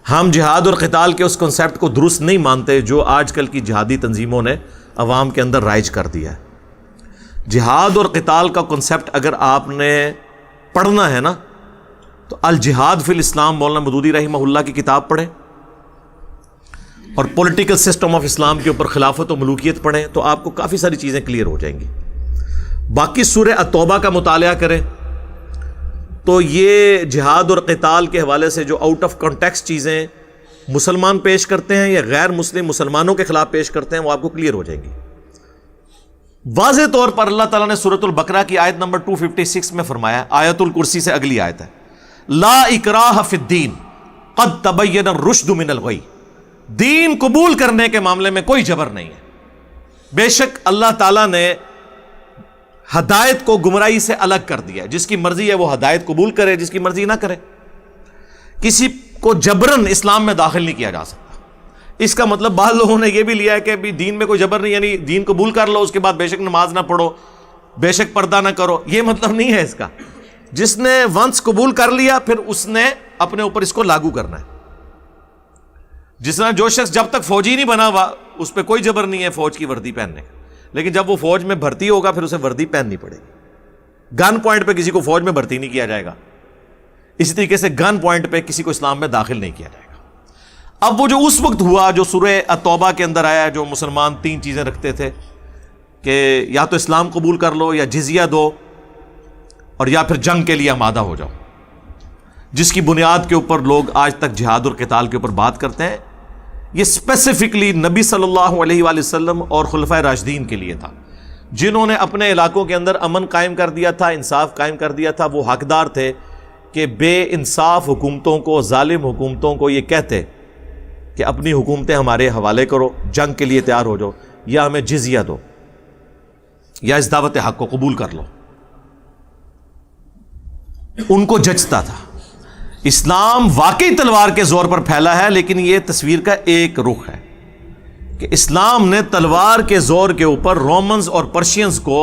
ہم جہاد اور قتال کے اس کنسیپٹ کو درست نہیں مانتے جو آج کل کی جہادی تنظیموں نے عوام کے اندر رائج کر دیا ہے۔ جہاد اور قتال کا کنسیپٹ اگر آپ نے پڑھنا ہے نا تو الجہاد فی الاسلام مولانا مودودی رحمہ اللہ کی کتاب پڑھیں، اور پولیٹیکل سسٹم آف اسلام کے اوپر خلافت و ملوکیت پڑھیں، تو آپ کو کافی ساری چیزیں کلیئر ہو جائیں گی۔ باقی سورہ التوبہ کا مطالعہ کریں تو یہ جہاد اور قتال کے حوالے سے جو آؤٹ آف کانٹیکسٹ چیزیں مسلمان پیش کرتے ہیں یا غیر مسلم مسلمانوں کے خلاف پیش کرتے ہیں وہ آپ کو کلیئر ہو جائیں گی۔ واضح طور پر اللہ تعالیٰ نے سورۃ البقرہ کی آیت نمبر 256 میں فرمایا، آیت الکرسی سے اگلی آیت ہے، لا اکراہ فی الدین قد تبین الرشد من الغی، دین قبول کرنے کے معاملے میں کوئی جبر نہیں ہے۔ بے شک اللہ تعالیٰ نے ہدایت کو گمراہی سے الگ کر دیا، جس کی مرضی ہے وہ ہدایت قبول کرے، جس کی مرضی نہ کرے۔ کسی کو جبرن اسلام میں داخل نہیں کیا جا سکتا۔ اس کا مطلب بعض لوگوں نے یہ بھی لیا ہے کہ بھی دین میں کوئی جبر نہیں، یعنی دین قبول کر لو، اس کے بعد بے شک نماز نہ پڑھو، بے شک پردہ نہ کرو، یہ مطلب نہیں ہے اس کا۔ جس نے ونس قبول کر لیا پھر اس نے اپنے اوپر اس کو لاگو کرنا ہے۔ جس طرح جو شخص جب تک فوجی نہیں بنا ہوا اس پہ کوئی جبر نہیں ہے فوج کی وردی پہننے کا، لیکن جب وہ فوج میں بھرتی ہوگا پھر اسے وردی پہننی پڑے گی۔ گن پوائنٹ پہ کسی کو فوج میں بھرتی نہیں کیا جائے گا، اسی طریقے سے گن پوائنٹ پہ کسی کو اسلام میں داخل نہیں کیا جائے گا۔ اب وہ جو اس وقت ہوا جو سورہ التوبہ کے اندر آیا، جو مسلمان تین چیزیں رکھتے تھے کہ یا تو اسلام قبول کر لو، یا جزیہ دو، اور یا پھر جنگ کے لیے آمادہ ہو جاؤ، جس کی بنیاد کے اوپر لوگ آج تک جہاد اور قتال کے اوپر بات کرتے ہیں، یہ اسپیسیفکلی نبی صلی اللہ علیہ وآلہ وسلم اور خلفائے راشدین کے لیے تھا، جنہوں نے اپنے علاقوں کے اندر امن قائم کر دیا تھا، انصاف قائم کر دیا تھا۔ وہ حقدار تھے کہ بے انصاف حکومتوں کو، ظالم حکومتوں کو یہ کہتے کہ اپنی حکومتیں ہمارے حوالے کرو، جنگ کے لیے تیار ہو جاؤ، یا ہمیں جزیہ دو، یا اس دعوت حق کو قبول کر لو۔ ان کو جچتا تھا۔ اسلام واقعی تلوار کے زور پر پھیلا ہے، لیکن یہ تصویر کا ایک رخ ہے کہ اسلام نے تلوار کے زور کے اوپر رومنز اور پرشینز کو،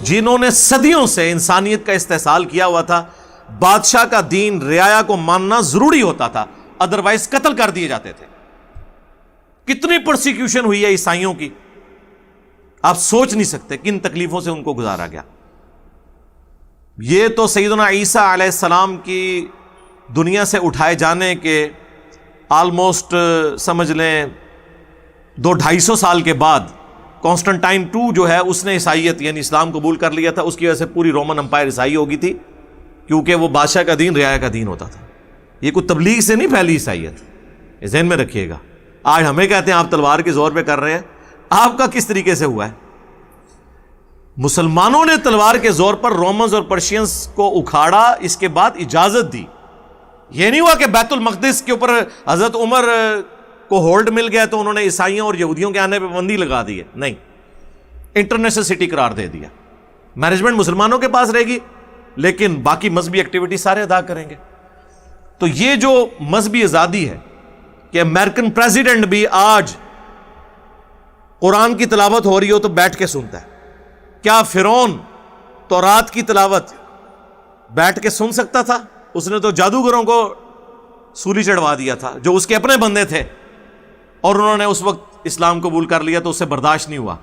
جنہوں نے صدیوں سے انسانیت کا استحصال کیا ہوا تھا، بادشاہ کا دین رعایا کو ماننا ضروری ہوتا تھا، ادروائز قتل کر دیے جاتے تھے۔ کتنی پرسیکیوشن ہوئی ہے عیسائیوں کی، آپ سوچ نہیں سکتے کن تکلیفوں سے ان کو گزارا گیا۔ یہ تو سیدنا عیسیٰ علیہ السلام کی دنیا سے اٹھائے جانے کے آلموسٹ سمجھ لیں 200-250 سال کے بعد کانسٹنٹائن II جو ہے اس نے عیسائیت یعنی اسلام قبول کر لیا تھا، اس کی وجہ سے پوری رومن امپائر عیسائی ہو گئی تھی، کیونکہ وہ بادشاہ کا دین رعایا کا دین ہوتا تھا۔ یہ کوئی تبلیغ سے نہیں پھیلی عیسائیت، یہ ذہن میں رکھیے گا۔ آج ہمیں کہتے ہیں آپ تلوار کے زور پہ کر رہے ہیں، آپ کا کس طریقے سے ہوا ہے؟ مسلمانوں نے تلوار کے زور پر رومنز اور پرشینز کو اکھاڑا، اس کے بعد اجازت دی۔ یہ نہیں ہوا کہ بیت المقدس کے اوپر حضرت عمر کو ہولڈ مل گیا تو انہوں نے عیسائیوں اور یہودیوں کے آنے پہ پابندی لگا دی ہے، نہیں، انٹرنیشنل سٹی قرار دے دیا۔ مینجمنٹ مسلمانوں کے پاس رہے گی، لیکن باقی مذہبی ایکٹیویٹی سارے ادا کریں گے۔ تو یہ جو مذہبی آزادی ہے کہ امریکن پریزیڈنٹ بھی آج قرآن کی تلاوت ہو رہی ہو تو بیٹھ کے سنتا ہے، کیا فرعون تورات کی تلاوت بیٹھ کے سن سکتا تھا؟ اس نے تو جادوگروں کو سولی چڑھوا دیا تھا جو اس کے اپنے بندے تھے، اور انہوں نے اس وقت اسلام قبول کر لیا تو اس سے برداشت نہیں ہوا۔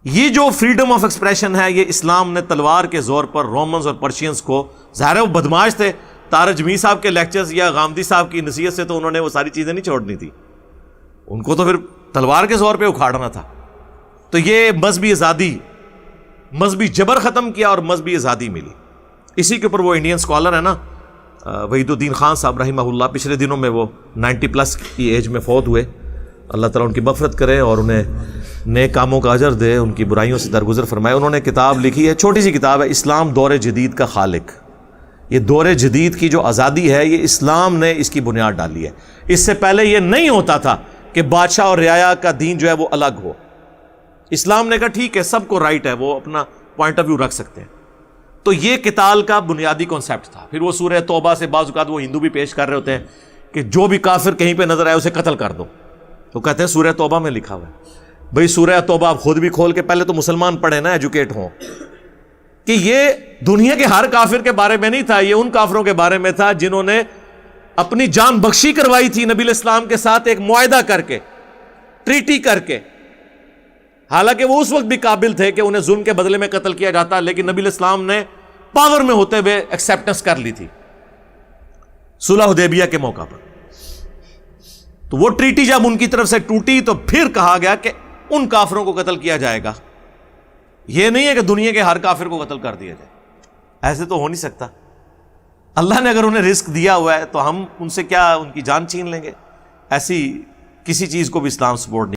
یہ جو فریڈم آف ایکسپریشن ہے، یہ اسلام نے تلوار کے زور پر رومنز اور پرشینز کو، ظاہر ہے وہ بدماش تھے، تارج می صاحب کے لیکچرز یا غامدی صاحب کی نصیحت سے تو انہوں نے وہ ساری چیزیں نہیں چھوڑنی تھی، ان کو تو پھر تلوار کے زور پہ اکھاڑنا تھا۔ تو یہ مذہبی آزادی، مذہبی جبر ختم کیا اور مذہبی آزادی ملی۔ اسی کے اوپر وہ انڈین اسکالر ہے نا وحید الدین خان صاحب رحمہ اللہ، پچھلے دنوں میں وہ 90+ کی ایج میں فوت ہوئے، اللہ تعالیٰ ان کی مغفرت کرے اور انہیں نیک کاموں کا اجر دے، ان کی برائیوں سے درگزر فرمائے۔ انہوں نے کتاب لکھی ہے، چھوٹی سی کتاب ہے، اسلام دور جدید کا خالق۔ یہ دور جدید کی جو آزادی ہے یہ اسلام نے اس کی بنیاد ڈالی ہے۔ اس سے پہلے یہ نہیں ہوتا تھا کہ بادشاہ اور رعایا کا دین جو ہے وہ الگ ہو۔ اسلام نے کہا ٹھیک ہے، سب کو رائٹ ہے، وہ اپنا پوائنٹ آف ویو رکھ سکتے ہیں۔ تو یہ قتال کا بنیادی کانسیپٹ تھا۔ پھر وہ سورہ توبہ سے بعض اوقات وہ ہندو بھی پیش کر رہے ہوتے ہیں کہ جو بھی کافر کہیں پہ نظر آئے اسے قتل کر دو، تو کہتے ہیں سورہ توبہ میں لکھا ہوا ہے۔ بھئی سورہ توبہ آپ خود بھی کھول کے پہلے تو مسلمان پڑھیں نا، ایجوکیٹ ہوں، کہ یہ دنیا کے ہر کافر کے بارے میں نہیں تھا، یہ ان کافروں کے بارے میں تھا جنہوں نے اپنی جان بخشی کروائی تھی نبی علیہ السلام کے ساتھ ایک معاہدہ کر کے، ٹریٹی کر کے، حالانکہ وہ اس وقت بھی قابل تھے کہ انہیں ظلم کے بدلے میں قتل کیا جاتا، لیکن نبی علیہ السلام نے پاور میں ہوتے ہوئے ایکسیپٹنس کر لی تھی صلح حدیبیہ کے موقع پر۔ تو وہ ٹریٹی جب ان کی طرف سے ٹوٹی تو پھر کہا گیا کہ ان کافروں کو قتل کیا جائے گا، یہ نہیں ہے کہ دنیا کے ہر کافر کو قتل کر دیا جائے، ایسے تو ہو نہیں سکتا۔ اللہ نے اگر انہیں رزق دیا ہوا ہے تو ہم ان سے کیا ان کی جان چھین لیں گے؟ ایسی کسی چیز کو بھی اسلام سپورٹ نہیں